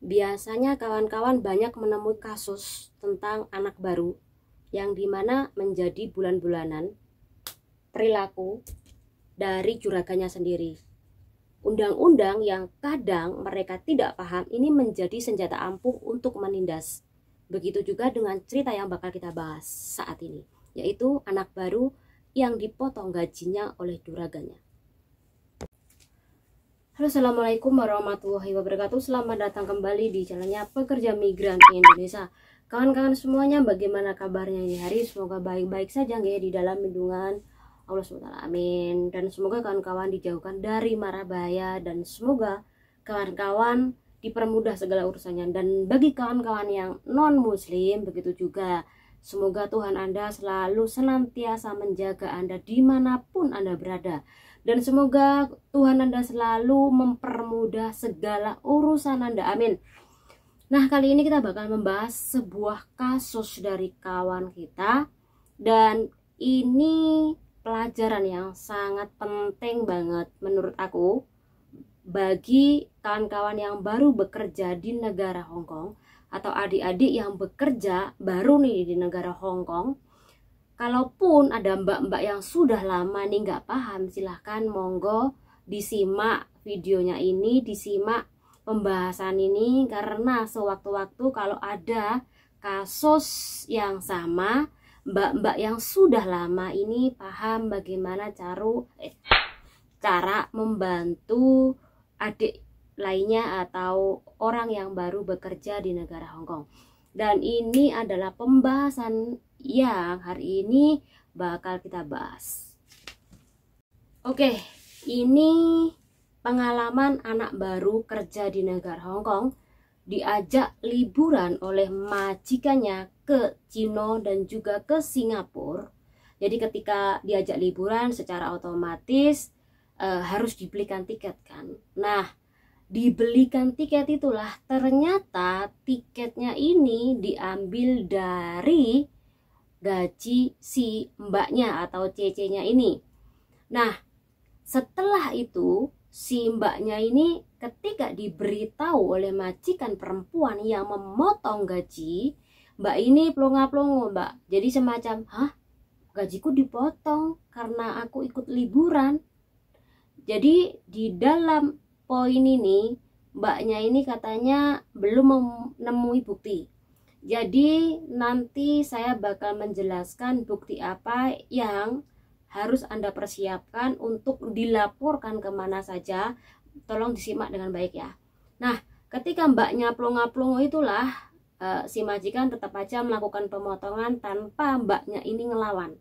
Biasanya kawan-kawan banyak menemui kasus tentang anak baru yang dimana menjadi bulan-bulanan perilaku dari juraganya sendiri. Undang-undang yang kadang mereka tidak paham ini menjadi senjata ampuh untuk menindas. Begitu juga dengan cerita yang bakal kita bahas saat ini, yaitu anak baru yang dipotong gajinya oleh juraganya. Halo, assalamualaikum warahmatullahi wabarakatuh. Selamat datang kembali di channelnya Pekerja Migran Indonesia. Kawan-kawan semuanya, bagaimana kabarnya ini hari? Semoga baik-baik saja ya di dalam lindungan Allah SWT. Amin. Dan semoga kawan-kawan dijauhkan dari mara bahaya, dan semoga kawan-kawan dipermudah segala urusannya. Dan bagi kawan-kawan yang non muslim, begitu juga, semoga Tuhan Anda selalu senantiasa menjaga Anda dimanapun Anda berada. Dan semoga Tuhan Anda selalu mempermudah segala urusan Anda. Amin. Nah, kali ini kita bakal membahas sebuah kasus dari kawan kita. Dan ini pelajaran yang sangat penting banget menurut aku bagi kawan-kawan yang baru bekerja di negara Hong Kong, atau adik-adik yang bekerja baru nih di negara Hong Kong. Kalaupun ada mbak-mbak yang sudah lama nih nggak paham, silahkan monggo disimak videonya ini, disimak pembahasan ini, karena sewaktu-waktu kalau ada kasus yang sama, mbak-mbak yang sudah lama ini paham bagaimana cara membantu adik lainnya atau orang yang baru bekerja di negara Hong Kong. Dan ini adalah pembahasan yang hari ini bakal kita bahas. Oke, ini pengalaman anak baru kerja di negara Hong Kong, diajak liburan oleh majikannya ke Cina dan juga ke Singapura. Jadi ketika diajak liburan secara otomatis harus dibelikan tiket kan. Nah, dibelikan tiket itulah ternyata tiketnya ini diambil dari gaji si mbaknya atau CC-nya ini. Nah, setelah itu si mbaknya ini ketika diberitahu oleh majikan perempuan yang memotong gaji, mbak ini plonga-plongo, mbak. Jadi semacam, hah? Gajiku dipotong karena aku ikut liburan. Jadi di dalam poin ini mbaknya ini katanya belum menemui bukti. Jadi nanti saya bakal menjelaskan bukti apa yang harus Anda persiapkan untuk dilaporkan kemana saja. Tolong disimak dengan baik ya. Nah, ketika mbaknya plonga-plongo itulah si majikan tetap aja melakukan pemotongan tanpa mbaknya ini ngelawan.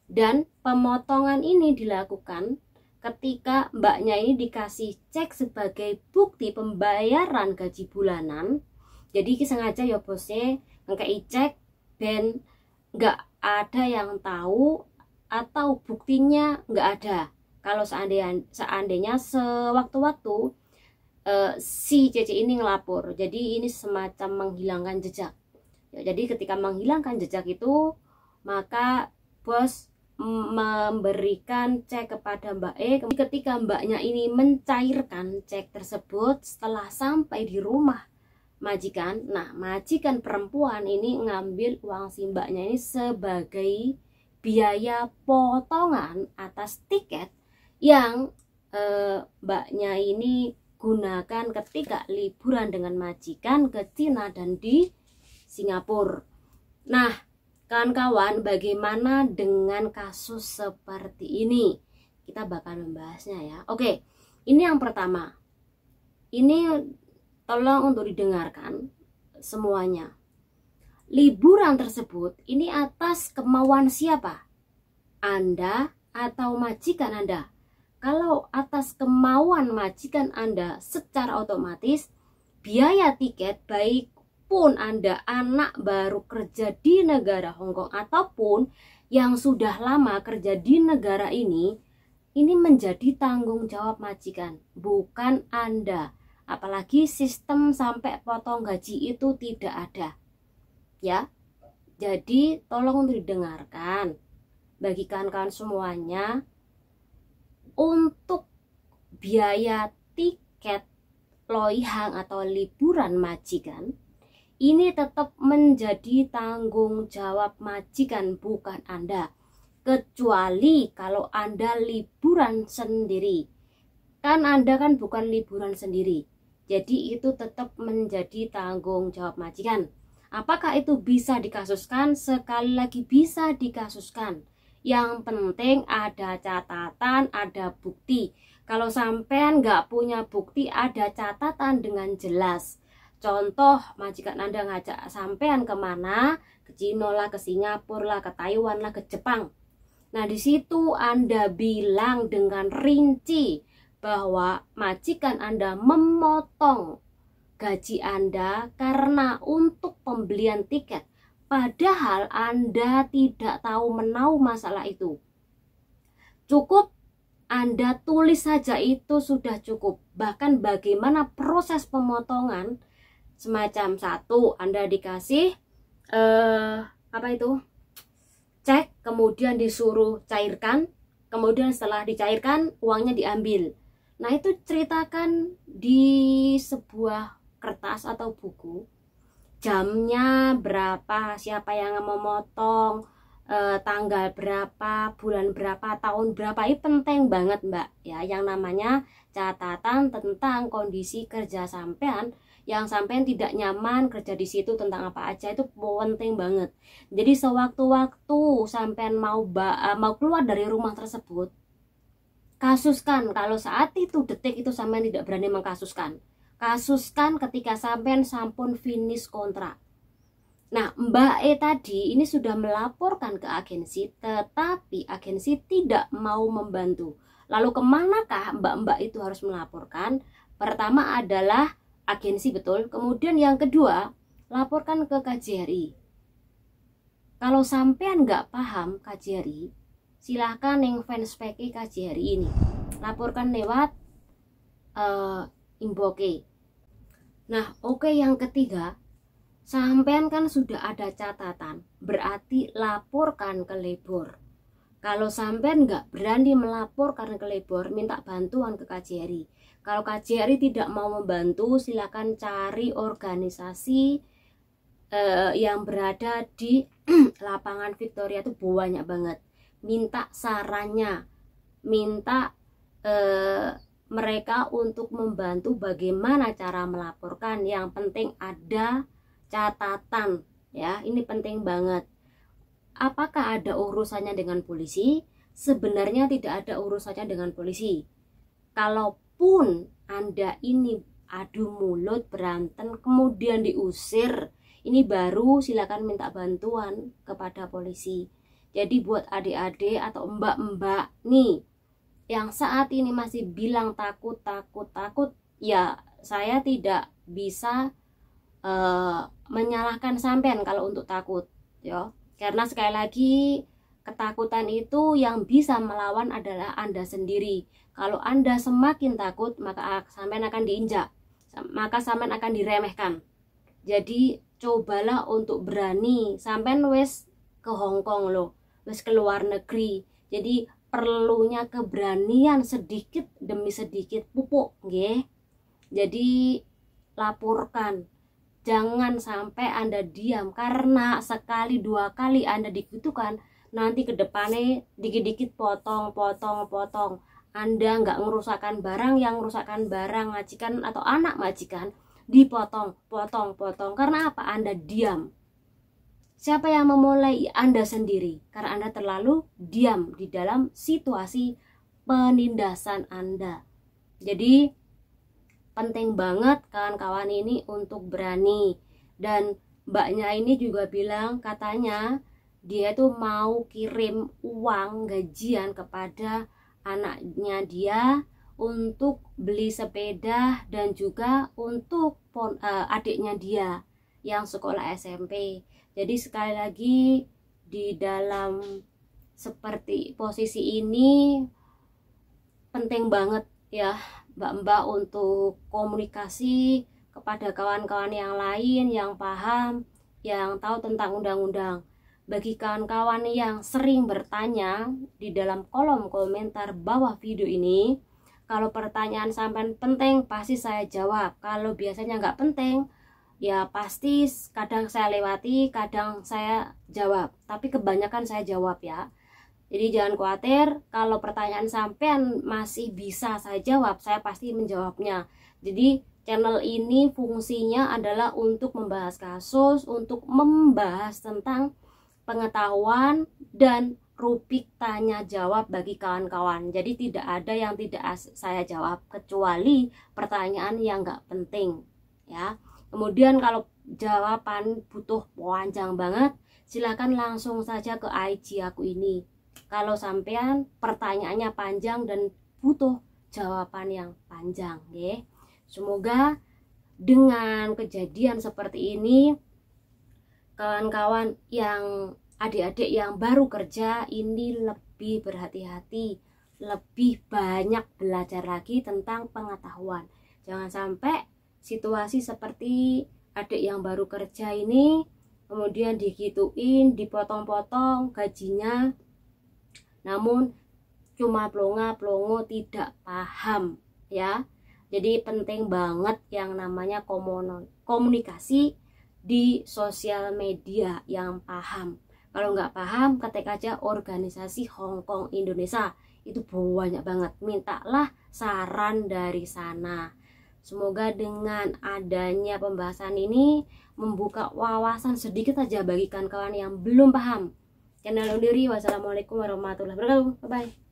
Dan pemotongan ini dilakukan ketika mbaknya ini dikasih cek sebagai bukti pembayaran gaji bulanan. Jadi sengaja ya bosnya ngekei cek dan nggak ada yang tahu atau buktinya nggak ada. Kalau seandainya sewaktu-waktu si Cece ini ngelapor, jadi ini semacam menghilangkan jejak. Ya, jadi ketika menghilangkan jejak itu, maka bos memberikan cek kepada Mbak E. Ketika mbaknya ini mencairkan cek tersebut setelah sampai di rumah majikan, nah majikan perempuan ini ngambil uang si mbaknya ini sebagai biaya potongan atas tiket yang mbaknya ini gunakan ketika liburan dengan majikan ke Cina dan di Singapura. Nah, kawan-kawan, bagaimana dengan kasus seperti ini? Kita bakal membahasnya ya. Oke, ini yang pertama. Ini tolong untuk didengarkan semuanya. Liburan tersebut ini atas kemauan siapa? Anda atau majikan Anda? Kalau atas kemauan majikan Anda, secara otomatis biaya tiket, baik pun Anda anak baru kerja di negara Hong Kong ataupun yang sudah lama kerja di negara ini menjadi tanggung jawab majikan, bukan Anda. Apalagi sistem sampai potong gaji itu tidak ada. Ya. Jadi tolong untuk didengarkan bagi kawan-kawan semuanya, untuk biaya tiket loihang atau liburan majikan, ini tetap menjadi tanggung jawab majikan, bukan Anda. Kecuali kalau Anda liburan sendiri. Kan Anda kan bukan liburan sendiri. Jadi itu tetap menjadi tanggung jawab majikan. Apakah itu bisa dikasuskan? Sekali lagi bisa dikasuskan. Yang penting ada catatan, ada bukti. Kalau sampean nggak punya bukti, ada catatan dengan jelas. Contoh, majikan Anda ngajak sampean kemana? Ke Cina lah, ke Singapura lah, ke Taiwan lah, ke Jepang. Nah, di situ Anda bilang dengan rinci bahwa majikan Anda memotong gaji Anda karena untuk pembelian tiket. Padahal Anda tidak tahu menau masalah itu. Cukup Anda tulis saja, itu sudah cukup. Bahkan bagaimana proses pemotongan, semacam satu, Anda dikasih cek, kemudian disuruh cairkan, kemudian setelah dicairkan uangnya diambil. Nah, itu ceritakan di sebuah kertas atau buku, jamnya berapa, siapa yang memotong, tanggal berapa, bulan berapa, tahun berapa. Ini penting banget, Mbak, ya, yang namanya catatan tentang kondisi kerja sampean, yang sampean tidak nyaman kerja di situ, tentang apa aja, itu penting banget. Jadi sewaktu-waktu sampean mau keluar dari rumah tersebut, kasuskan. Kalau saat itu, detik itu sampean tidak berani mengkasuskan, kasuskan ketika sampean sampun finish kontrak. Nah, Mbak E tadi ini sudah melaporkan ke agensi, tetapi agensi tidak mau membantu. Lalu kemanakah mbak-mbak itu harus melaporkan? Pertama adalah agensi, betul. Kemudian yang kedua, laporkan ke KJRI. Kalau sampean nggak paham KJRI, silahkan yang fanspage KJRI ini, laporkan lewat Imboke. Nah, oke, yang ketiga, sampean kan sudah ada catatan, berarti laporkan ke Lebor. Kalau sampean nggak berani melaporkan ke Lebor, minta bantuan ke KJRI. Kalau KJRI tidak mau membantu, silakan cari organisasi yang berada di lapangan Victoria, itu banyak banget. Minta sarannya, minta mereka untuk membantu bagaimana cara melaporkan. Yang penting ada catatan, ya, ini penting banget. Apakah ada urusannya dengan polisi? Sebenarnya tidak ada urusannya dengan polisi. Kalaupun Anda ini adu mulut, berantem, kemudian diusir, ini baru silakan minta bantuan kepada polisi. Jadi buat adik-adik atau mbak-mbak nih yang saat ini masih bilang takut, ya saya tidak bisa menyalahkan sampean kalau untuk takut, ya. Karena sekali lagi, ketakutan itu yang bisa melawan adalah Anda sendiri. Kalau Anda semakin takut, maka sampean akan diinjak, maka sampean akan diremehkan. Jadi cobalah untuk berani. Sampean wes ke Hongkong loh, wes ke luar negeri. Jadi perlunya keberanian sedikit demi sedikit, pupuk, nggih. Jadi laporkan. Jangan sampai Anda diam, karena sekali dua kali Anda dibutuhkan, nanti ke depannya dikit-dikit potong. Anda nggak ngerusakkan barang, yang ngerusakkan barang majikan atau anak majikan dipotong. Karena apa? Anda diam. Siapa yang memulai? Anda sendiri, karena Anda terlalu diam di dalam situasi penindasan Anda. Jadi penting banget kawan-kawan ini untuk berani. Dan mbaknya ini juga bilang, katanya dia tuh mau kirim uang gajian kepada anaknya dia untuk beli sepeda, dan juga untuk adiknya dia yang sekolah SMP. Jadi sekali lagi, di dalam seperti posisi ini penting banget, ya, mbak-mbak, untuk komunikasi kepada kawan-kawan yang lain yang paham, yang tahu tentang undang-undang. Bagi kawan-kawan yang sering bertanya di dalam kolom komentar bawah video ini, Kalau pertanyaan sampean penting pasti saya jawab. Kalau biasanya nggak penting ya pasti kadang saya lewati, kadang saya jawab. Tapi kebanyakan saya jawab ya. Jadi jangan khawatir, kalau pertanyaan sampean masih bisa saya jawab, saya pasti menjawabnya. Jadi channel ini fungsinya adalah untuk membahas kasus, untuk membahas tentang pengetahuan dan rubrik tanya jawab bagi kawan-kawan. Jadi tidak ada yang tidak saya jawab kecuali pertanyaan yang nggak penting ya. Kemudian kalau jawaban butuh panjang banget, silakan langsung saja ke IG aku ini. Kalau sampean pertanyaannya panjang dan butuh jawaban yang panjang, ya. Semoga dengan kejadian seperti ini kawan-kawan yang adik-adik yang baru kerja ini lebih berhati-hati, lebih banyak belajar lagi tentang pengetahuan. Jangan sampai situasi seperti adik yang baru kerja ini kemudian digituin, dipotong-potong gajinya, namun cuma plonga-plongo tidak paham ya. Jadi penting banget yang namanya komunikasi di sosial media yang paham. Kalau nggak paham, ketik aja organisasi Hongkong Indonesia, itu banyak banget. Mintalah saran dari sana. Semoga dengan adanya pembahasan ini membuka wawasan sedikit saja bagi kawan-kawan yang belum paham. Channel undur diri. Wassalamualaikum warahmatullahi wabarakatuh. Bye bye.